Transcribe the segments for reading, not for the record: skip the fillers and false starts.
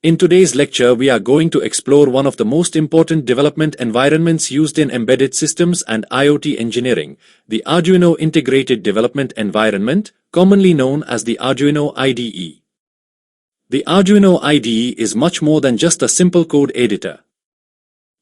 In today's lecture, we are going to explore one of the most important development environments used in embedded systems and IoT engineering, the Arduino Integrated Development Environment, commonly known as the Arduino IDE. The Arduino IDE is much more than just a simple code editor.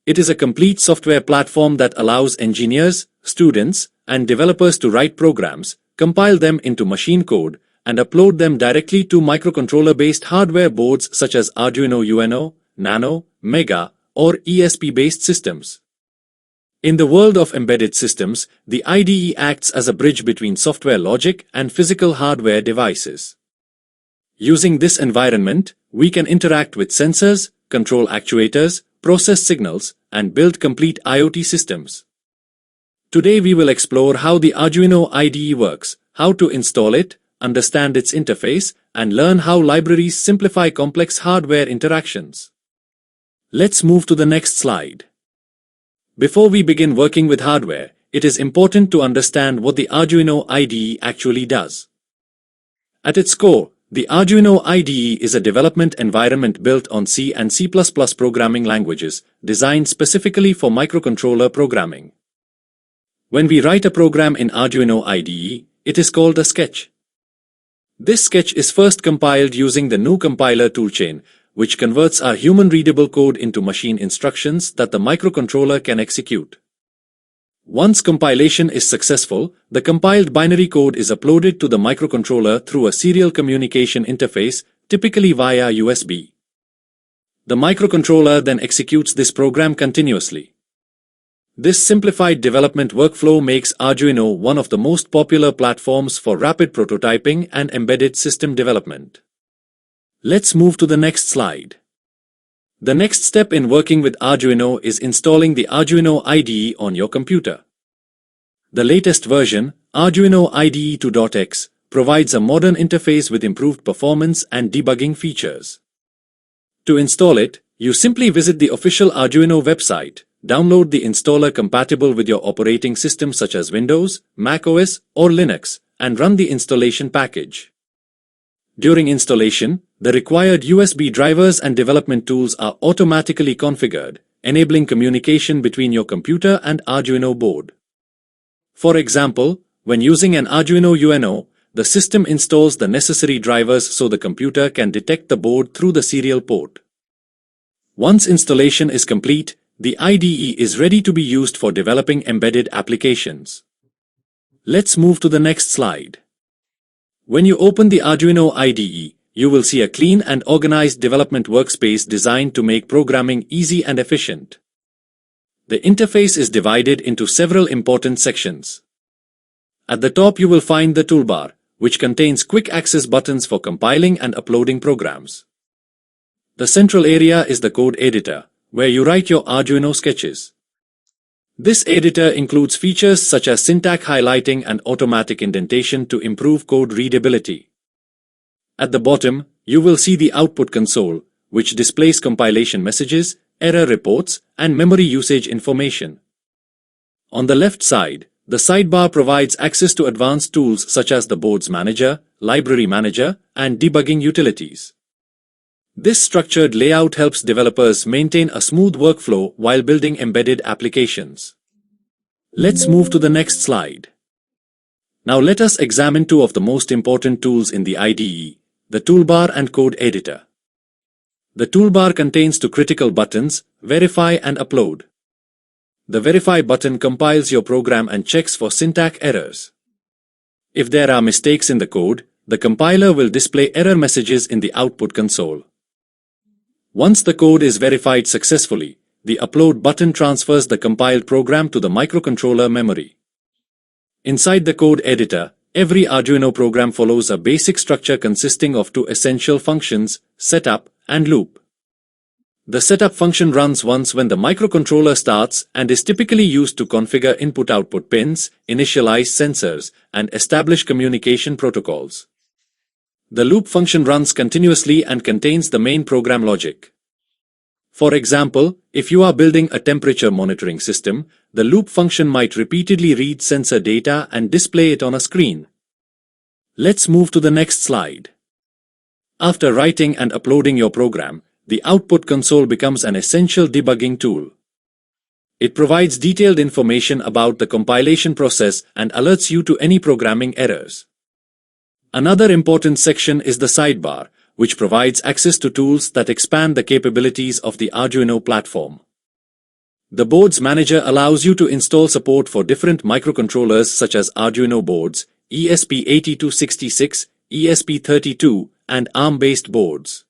It is a complete software platform that allows engineers, students, and developers to write programs, compile them into machine code, and upload them directly to microcontroller-based hardware boards such as Arduino UNO, Nano, Mega, or ESP-based systems. In the world of embedded systems, the IDE acts as a bridge between software logic and physical hardware devices. Using this environment, we can interact with sensors, control actuators, process signals, and build complete IoT systems. Today we will explore how the Arduino IDE works, how to install it, understand its interface, and learn how libraries simplify complex hardware interactions. Let's move to the next slide. Before we begin working with hardware, it is important to understand what the Arduino IDE actually does. At its core, the Arduino IDE is a development environment built on C and C++ programming languages, designed specifically for microcontroller programming. When we write a program in Arduino IDE, it is called a sketch. This sketch is first compiled using the GNU compiler toolchain, which converts our human-readable code into machine instructions that the microcontroller can execute. Once compilation is successful, the compiled binary code is uploaded to the microcontroller through a serial communication interface, typically via USB. The microcontroller then executes this program continuously. This simplified development workflow makes Arduino one of the most popular platforms for rapid prototyping and embedded system development. Let's move to the next slide. The next step in working with Arduino is installing the Arduino IDE on your computer. The latest version, Arduino IDE 2.x, provides a modern interface with improved performance and debugging features. To install it, you simply visit the official Arduino website, download the installer compatible with your operating system such as Windows, macOS, or Linux, and run the installation package. During installation, the required USB drivers and development tools are automatically configured, enabling communication between your computer and Arduino board. For example, when using an Arduino UNO, the system installs the necessary drivers so the computer can detect the board through the serial port. Once installation is complete, the IDE is ready to be used for developing embedded applications. Let's move to the next slide. When you open the Arduino IDE, you will see a clean and organized development workspace designed to make programming easy and efficient. The interface is divided into several important sections. At the top you will find the toolbar, which contains quick access buttons for compiling and uploading programs. The central area is the code editor, where you write your Arduino sketches. This editor includes features such as syntax highlighting and automatic indentation to improve code readability. At the bottom, you will see the output console, which displays compilation messages, error reports, and memory usage information. On the left side, the sidebar provides access to advanced tools such as the board's manager, library manager, and debugging utilities. This structured layout helps developers maintain a smooth workflow while building embedded applications. Let's move to the next slide. Now let us examine two of the most important tools in the IDE, the toolbar and code editor. The toolbar contains two critical buttons, Verify and Upload. The Verify button compiles your program and checks for syntax errors. If there are mistakes in the code, the compiler will display error messages in the output console. Once the code is verified successfully, the Upload button transfers the compiled program to the microcontroller memory. Inside the code editor, every Arduino program follows a basic structure consisting of two essential functions, setup and loop. The setup function runs once when the microcontroller starts and is typically used to configure input-output pins, initialize sensors, and establish communication protocols. The loop function runs continuously and contains the main program logic. For example, if you are building a temperature monitoring system, the loop function might repeatedly read sensor data and display it on a screen. Let's move to the next slide. After writing and uploading your program, the output console becomes an essential debugging tool. It provides detailed information about the compilation process and alerts you to any programming errors. Another important section is the sidebar, which provides access to tools that expand the capabilities of the Arduino platform. The Boards Manager allows you to install support for different microcontrollers such as Arduino boards, ESP8266, ESP32, and ARM-based boards.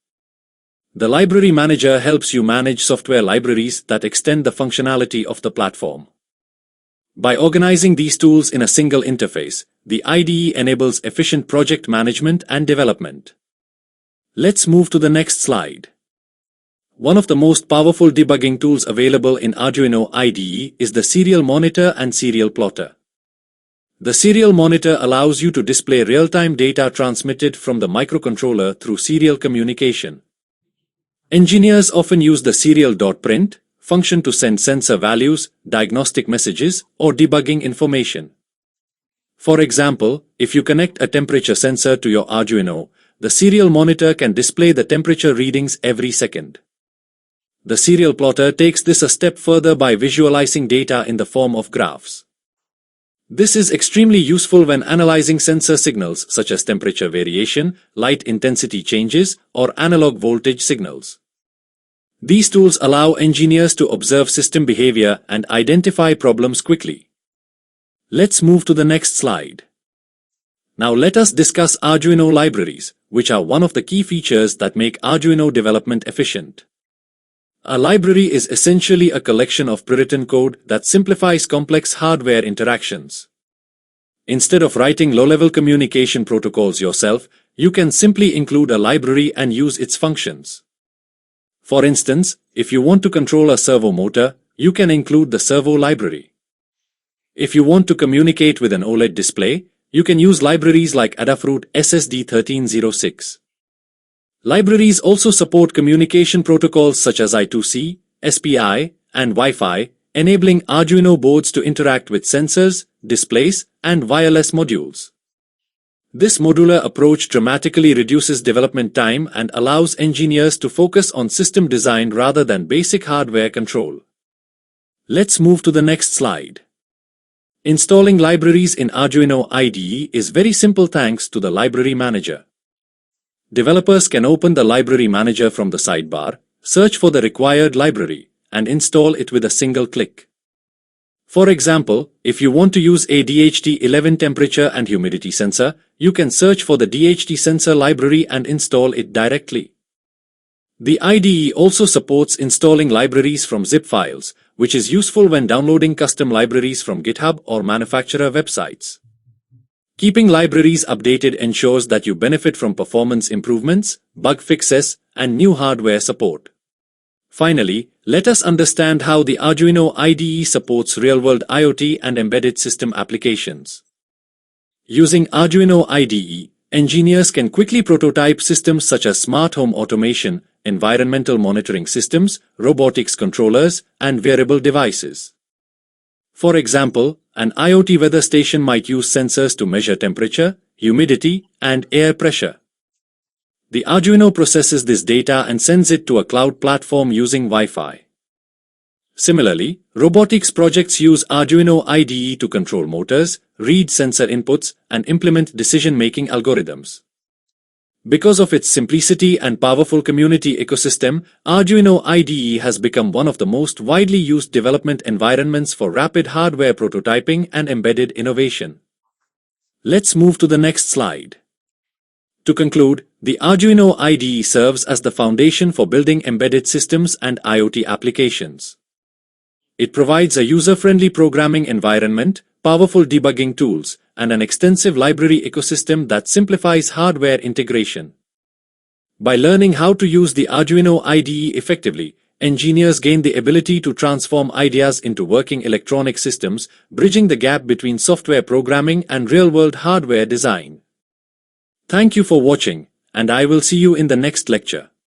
The Library Manager helps you manage software libraries that extend the functionality of the platform. By organizing these tools in a single interface, the IDE enables efficient project management and development. Let's move to the next slide. One of the most powerful debugging tools available in Arduino IDE is the serial monitor and serial plotter. The serial monitor allows you to display real-time data transmitted from the microcontroller through serial communication. Engineers often use the serial.print function to send sensor values, diagnostic messages, or debugging information. For example, if you connect a temperature sensor to your Arduino, the serial monitor can display the temperature readings every second. The serial plotter takes this a step further by visualizing data in the form of graphs. This is extremely useful when analyzing sensor signals such as temperature variation, light intensity changes, or analog voltage signals. These tools allow engineers to observe system behavior and identify problems quickly. Let's move to the next slide. Now let us discuss Arduino libraries, which are one of the key features that make Arduino development efficient. A library is essentially a collection of pre-written code that simplifies complex hardware interactions. Instead of writing low-level communication protocols yourself, you can simply include a library and use its functions. For instance, if you want to control a servo motor, you can include the servo library. If you want to communicate with an OLED display, you can use libraries like Adafruit SSD1306. Libraries also support communication protocols such as I2C, SPI, and Wi-Fi, enabling Arduino boards to interact with sensors, displays, and wireless modules. This modular approach dramatically reduces development time and allows engineers to focus on system design rather than basic hardware control. Let's move to the next slide. Installing libraries in Arduino IDE is very simple thanks to the Library Manager. Developers can open the Library Manager from the sidebar, search for the required library, and install it with a single click. For example, if you want to use a DHT11 temperature and humidity sensor, you can search for the DHT sensor library and install it directly. The IDE also supports installing libraries from zip files, which is useful when downloading custom libraries from GitHub or manufacturer websites. Keeping libraries updated ensures that you benefit from performance improvements, bug fixes, and new hardware support. Finally, let us understand how the Arduino IDE supports real-world IoT and embedded system applications. Using Arduino IDE, engineers can quickly prototype systems such as smart home automation, environmental monitoring systems, robotics controllers, and wearable devices. For example, an IoT weather station might use sensors to measure temperature, humidity, and air pressure. The Arduino processes this data and sends it to a cloud platform using Wi-Fi. Similarly, robotics projects use Arduino IDE to control motors, read sensor inputs, and implement decision-making algorithms. Because of its simplicity and powerful community ecosystem, Arduino IDE has become one of the most widely used development environments for rapid hardware prototyping and embedded innovation. Let's move to the next slide. To conclude, the Arduino IDE serves as the foundation for building embedded systems and IoT applications. It provides a user-friendly programming environment, powerful debugging tools, and an extensive library ecosystem that simplifies hardware integration. By learning how to use the Arduino IDE effectively, engineers gain the ability to transform ideas into working electronic systems, bridging the gap between software programming and real-world hardware design. Thank you for watching, and I will see you in the next lecture.